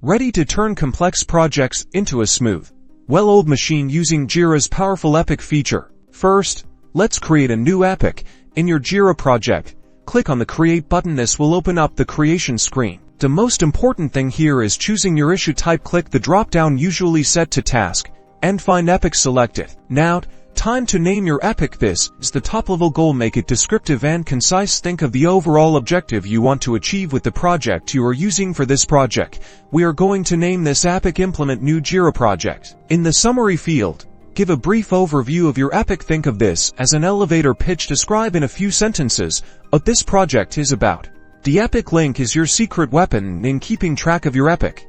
ready to turn complex projects into a smooth, well-oiled machine using Jira's powerful epic feature. First, let's create a new epic. In your Jira project, click on the Create button. This will open up the creation screen. The most important thing here is choosing your issue type. Click the drop-down usually set to task, and find epic selected. Now, time to name your epic. This is the top-level goal. Make it descriptive and concise. Think of the overall objective you want to achieve with the project you are using. For this project, we are going to name this epic Implement New Jira Project. In the summary field, give a brief overview of your epic. Think of this as an elevator pitch. Describe in a few sentences what this project is about. The epic link is your secret weapon in keeping track of your epic.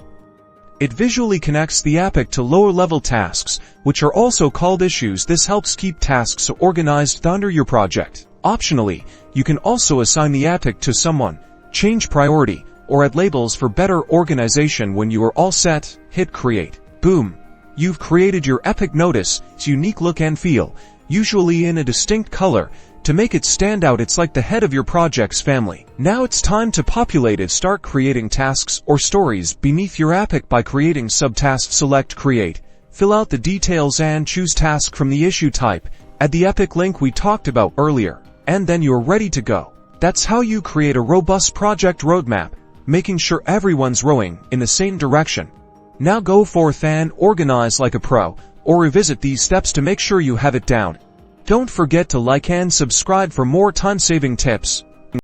It visually connects the epic to lower-level tasks, which are also called issues. This helps keep tasks organized under your project. Optionally, you can also assign the epic to someone, change priority, or add labels for better organization. When you are all set, hit Create. Boom! You've created your epic. Notice its unique look and feel, usually in a distinct color. To make it stand out, it's like the head of your project's family. Now it's time to populate it. Start creating tasks or stories beneath your epic by creating subtasks. Select Create, fill out the details and choose task from the issue type. Add the epic link we talked about earlier, and then you're ready to go. That's how you create a robust project roadmap, making sure everyone's rowing in the same direction. Now go forth and organize like a pro, or revisit these steps to make sure you have it down. Don't forget to like and subscribe for more time-saving tips.